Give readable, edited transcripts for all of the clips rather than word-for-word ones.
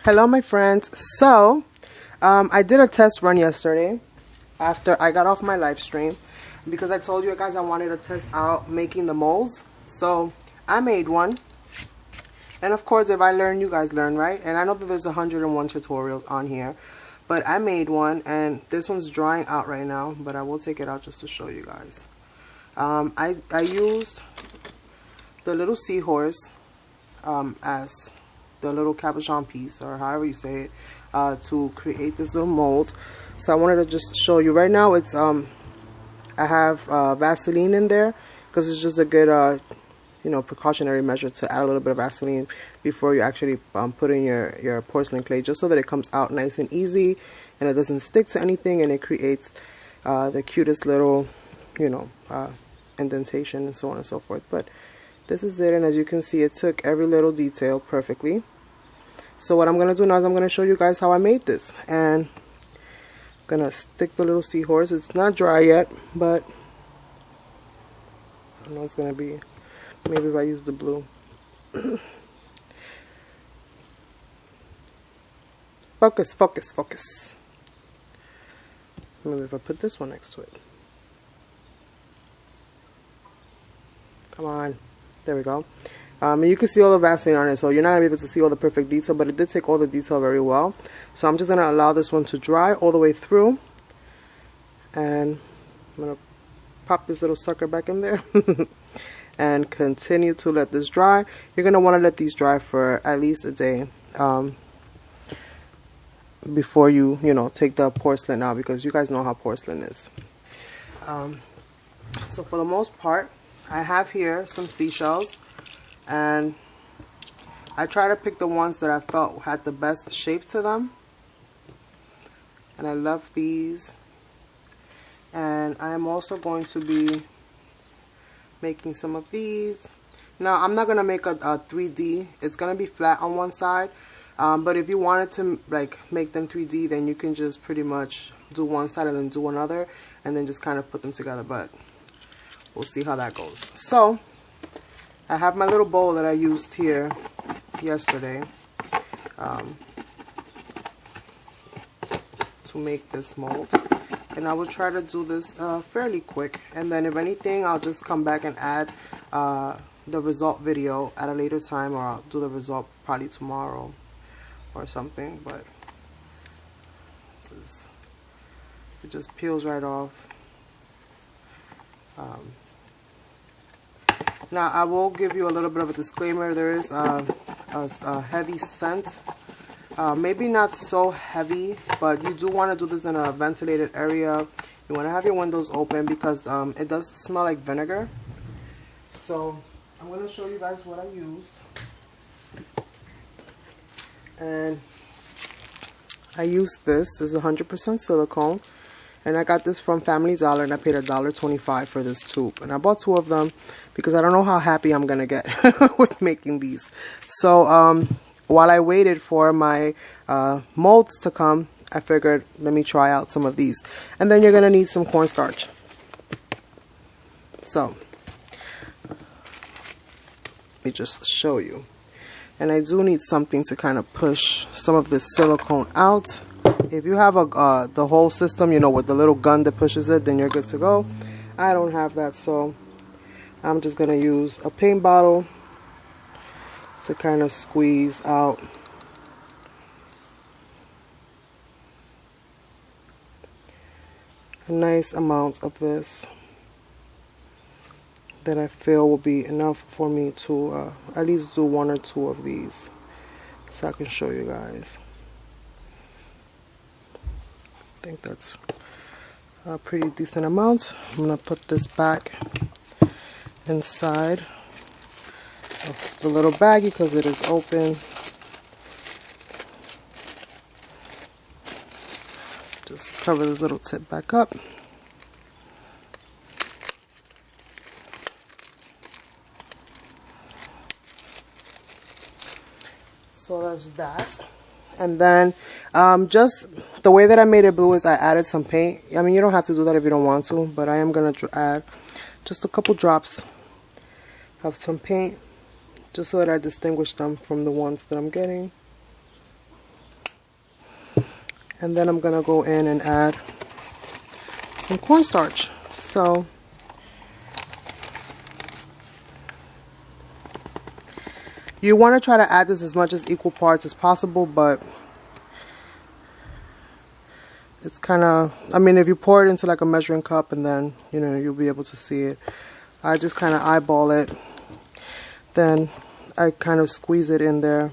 Hello my friends. So I did a test run yesterday after I got off my live stream because I told you guys I wanted to test out making the molds. So I made one, and of course if I learn, you guys learn, right? And I know that there's 101 tutorials on here, but I made one, and this one's drying out right now, but I will take it out just to show you guys. I used the little seahorse as the little cabochon piece, or however you say it, to create this little mold. So I wanted to just show you. Right now it's I have Vaseline in there because it's just a good precautionary measure to add a little bit of Vaseline before you actually put in your porcelain clay, just so that it comes out nice and easy and it doesn't stick to anything, and it creates the cutest little indentation and so on and so forth. But this is it, and as you can see, it took every little detail perfectly. So what I'm going to do now is I'm going to show you guys how I made this. And I'm going to stick the little seahorse. It's not dry yet, but I don't know it's going to be, maybe if I use the blue. Focus, focus, focus. Maybe if I put this one next to it. Come on. There we go. And you can see all the Vaseline on it, so you're not going to be able to see all the perfect detail, but it did take all the detail very well. So I'm just going to allow this one to dry all the way through. And I'm going to pop this little sucker back in there. And continue to let this dry. You're going to want to let these dry for at least a day before you take the porcelain out, because you guys know how porcelain is. So for the most part, I have here some seashells, and I try to pick the ones that I felt had the best shape to them, and I love these. And I am also going to be making some of these. Now I'm not going to make a 3D, it's going to be flat on one side, but if you wanted to make them 3D, then you can just pretty much do one side and then do another, and then just kind of put them together, but we'll see how that goes. So I have my little bowl that I used here yesterday to make this mold, and I will try to do this fairly quick, and then if anything I'll just come back and add the result video at a later time, or I'll do the result probably tomorrow or something. But this is, it just peels right off. Now I will give you a little bit of a disclaimer. There is a heavy scent, maybe not so heavy, but you do want to do this in a ventilated area. You want to have your windows open because it does smell like vinegar. So I'm going to show you guys what I used. And I used this is 100% silicone. And I got this from Family Dollar, and I paid $1.25 for this tube. And I bought 2 of them because I don't know how happy I'm going to get with making these. So while I waited for my molds to come, I figured let me try out some of these. And then you're going to need some cornstarch. So let me just show you. And I do need something to kind of push some of this silicone out. If you have the whole system, with the little gun that pushes it, then you're good to go. I don't have that, so I'm just going to use a paint bottle to kind of squeeze out a nice amount of this that I feel will be enough for me to at least do 1 or 2 of these, so I can show you guys. I think that's a pretty decent amount. I'm going to put this back inside of the little baggie because it is open. Just cover this little tip back up. So that's that. And then just the way that I made it blue is I added some paint. I mean, you don't have to do that if you don't want to, but I am going to add just a couple drops of some paint just so that I distinguish them from the ones that I'm getting. And then I'm gonna go in and add some cornstarch. So you want to try to add this as much as equal parts as possible, but it's kind of, I mean, if you pour it into like a measuring cup and then, you know, you'll be able to see it. I just kind of eyeball it. Then I kind of squeeze it in there.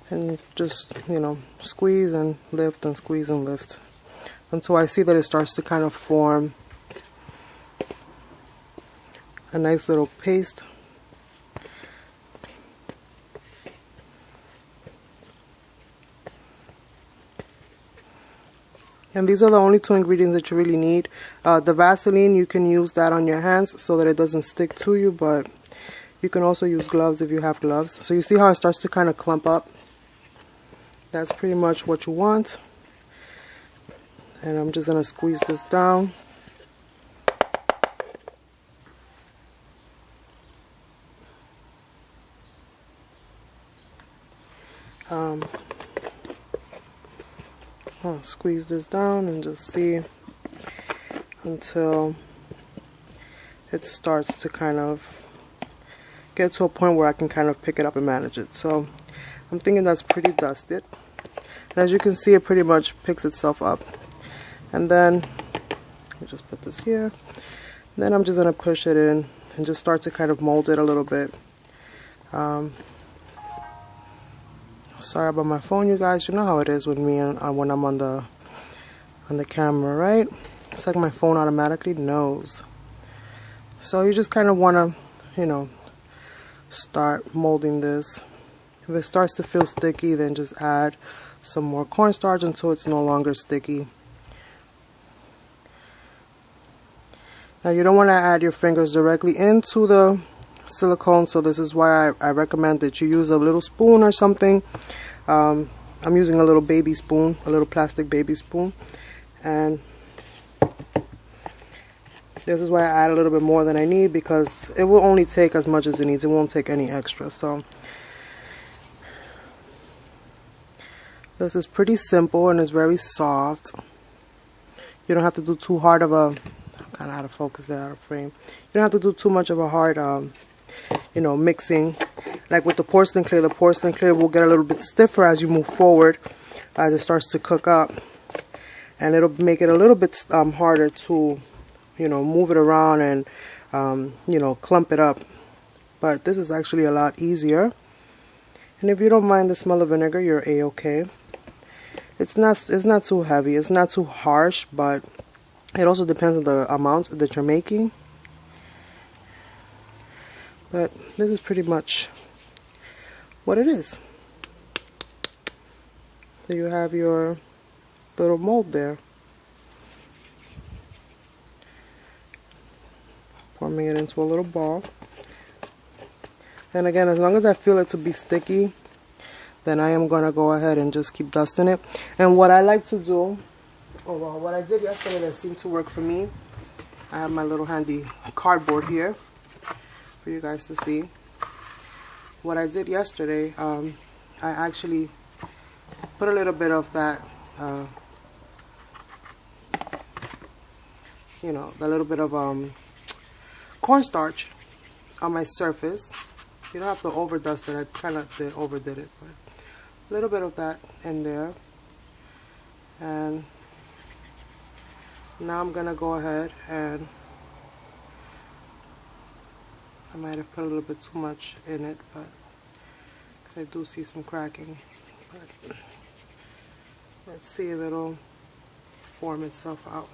And just, you know, squeeze and lift and squeeze and lift until I see that it starts to kind of form a nice little paste. And these are the only two ingredients that you really need. The Vaseline, you can use that on your hands so that it doesn't stick to you, but you can also use gloves if you have gloves. So you see how it starts to kind of clump up? That's pretty much what you want. And I'm just going to squeeze this down. I'll squeeze this down and just see until it starts to kind of get to a point where I can kind of pick it up and manage it. So I'm thinking that's pretty dusted. And as you can see, it pretty much picks itself up. And then I'll just put this here. And then I'm just going to push it in and just start to kind of mold it a little bit. Sorry about my phone, you guys. You know how it is with me when I'm on the camera, right? It's like my phone automatically knows. So you just kind of want to, you know, start molding this. If it starts to feel sticky, then just add some more cornstarch until it's no longer sticky. Now you don't want to add your fingers directly into the silicone, so this is why I recommend that you use a little spoon or something. I'm using a little baby spoon, a little plastic baby spoon, and this is why I add a little bit more than I need, because it will only take as much as it needs. It won't take any extra. So this is pretty simple and it's very soft. You don't have to do too hard of a, kind of out of focus there, out of frame. You don't have to do too much of a hard you know, mixing. Like with the porcelain clear will get a little bit stiffer as you move forward, as it starts to cook up, and it'll make it a little bit harder to, you know, move it around and you know, clump it up. But this is actually a lot easier. And if you don't mind the smell of vinegar, you're a-okay. It's not too heavy, it's not too harsh, but it also depends on the amount that you're making. But this is pretty much what it is. So you have your little mold there. Forming it into a little ball. And again, as long as I feel it to be sticky, then I am going to go ahead and just keep dusting it. And what I like to do, oh well, what I did yesterday that seemed to work for me, I have my little handy cardboard here for you guys to see. What I did yesterday, I actually put a little bit of that, you know, the little bit of cornstarch on my surface. You don't have to overdust it. I kind of overdid it, but a little bit of that in there. And now I'm gonna go ahead and I might have put a little bit too much in it, but because I do see some cracking. But let's see if it'll form itself out.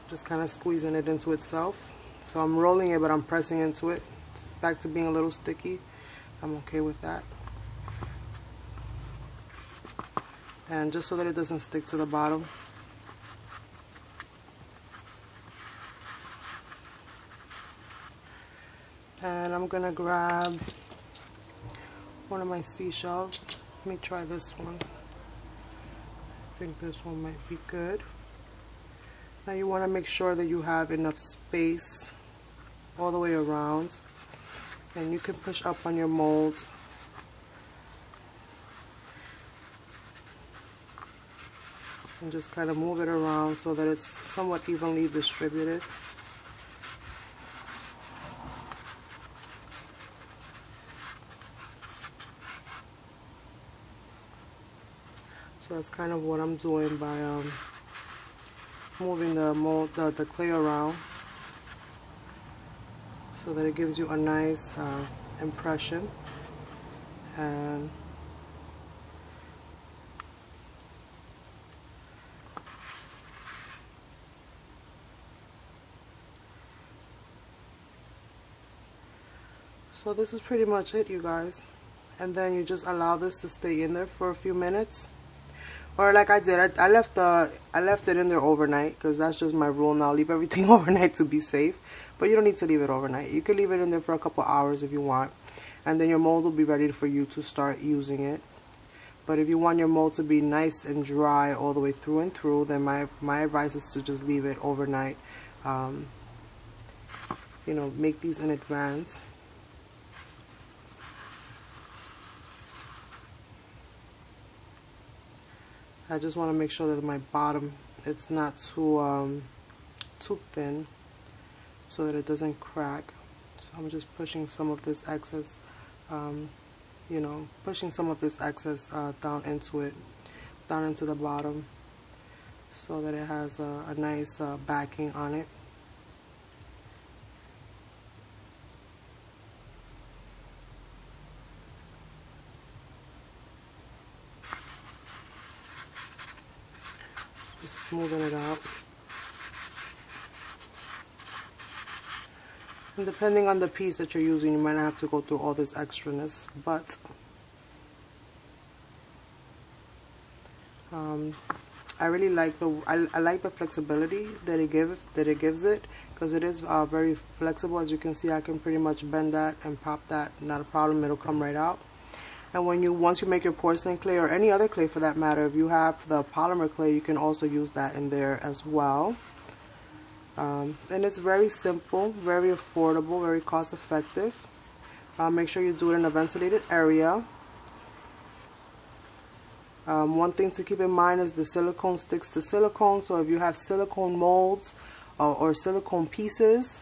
Just kind of squeezing it into itself. So I'm rolling it, but I'm pressing into it. It's back to being a little sticky. I'm okay with that. And just so that it doesn't stick to the bottom. And I'm gonna grab one of my seashells. Let me try this one. I think this one might be good. Now you want to make sure that you have enough space all the way around, and you can push up on your mold and just kind of move it around so that it's somewhat evenly distributed. So that's kind of what I'm doing by moving the mold, the clay around, so that it gives you a nice impression. And so this is pretty much it, you guys. And then you just allow this to stay in there for a few minutes. Or like I did, I left it in there overnight, because that's just my rule now. Leave everything overnight to be safe. But you don't need to leave it overnight. You can leave it in there for a couple hours if you want. And then your mold will be ready for you to start using it. But if you want your mold to be nice and dry all the way through and through, then my advice is to just leave it overnight. You know, make these in advance. I just want to make sure that my bottom, it's not too thin, so that it doesn't crack. So I'm just pushing some of this excess, you know, pushing some of this excess down into it, down into the bottom, so that it has a nice backing on it. Just smoothing it out. And depending on the piece that you're using, you might not have to go through all this extraness, but I really like I like the flexibility that it gives it, because it is very flexible. As you can see, I can pretty much bend that and pop that, not a problem. It'll come right out. And once you make your porcelain clay, or any other clay for that matter, if you have the polymer clay, you can also use that in there as well. And it's very simple, very affordable, very cost effective. Make sure you do it in a ventilated area. One thing to keep in mind is the silicone sticks to silicone. So if you have silicone molds or silicone pieces,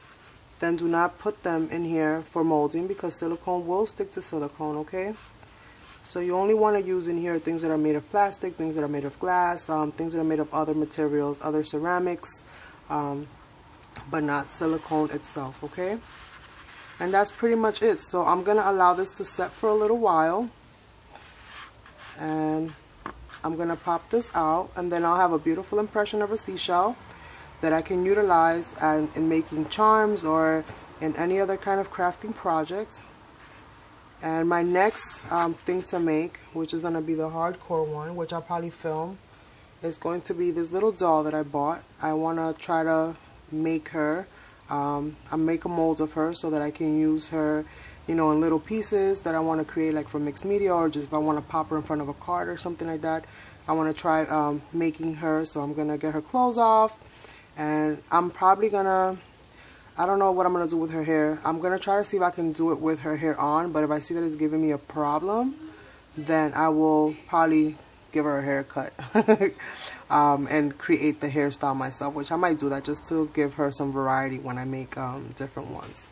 then do not put them in here for molding, because silicone will stick to silicone, okay? So you only want to use in here things that are made of plastic, things that are made of glass, things that are made of other materials, other ceramics, but not silicone itself, okay? And that's pretty much it. So I'm going to allow this to set for a little while, and I'm going to pop this out, and then I'll have a beautiful impression of a seashell that I can utilize in making charms or in any other kind of crafting project. And my next thing to make, which is going to be the hardcore one, which I'll probably film, is going to be this little doll that I bought. I want to try to make her, I make a mold of her so that I can use her, you know, in little pieces that I want to create, like for mixed media, or just if I want to pop her in front of a card or something like that. I want to try making her, so I'm going to get her clothes off, and I'm probably going to, I don't know what I'm going to do with her hair. I'm going to try to see if I can do it with her hair on, but if I see that it's giving me a problem, then I will probably give her a haircut and create the hairstyle myself, which I might do that just to give her some variety when I make different ones.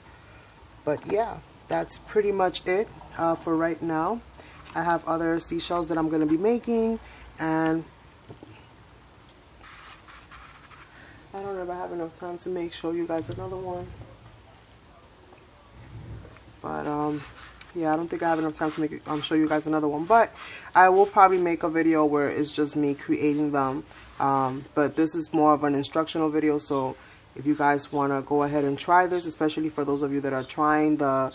But yeah, that's pretty much it for right now. I have other seashells that I'm going to be making, and I don't know if I have enough time to show you guys another one. But yeah, I don't think I have enough time to show you guys another one. But I will probably make a video where it's just me creating them. But this is more of an instructional video, so if you guys want to go ahead and try this, especially for those of you that are trying the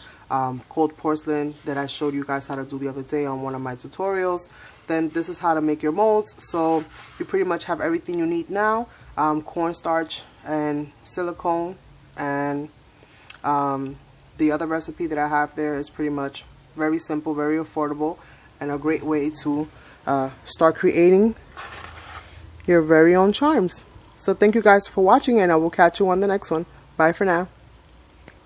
cold porcelain that I showed you guys how to do the other day on one of my tutorials, then this is how to make your molds. So you pretty much have everything you need now. Cornstarch and silicone, and the other recipe that I have there is pretty much very simple, very affordable, and a great way to start creating your very own charms. So thank you guys for watching, and I will catch you on the next one. Bye for now.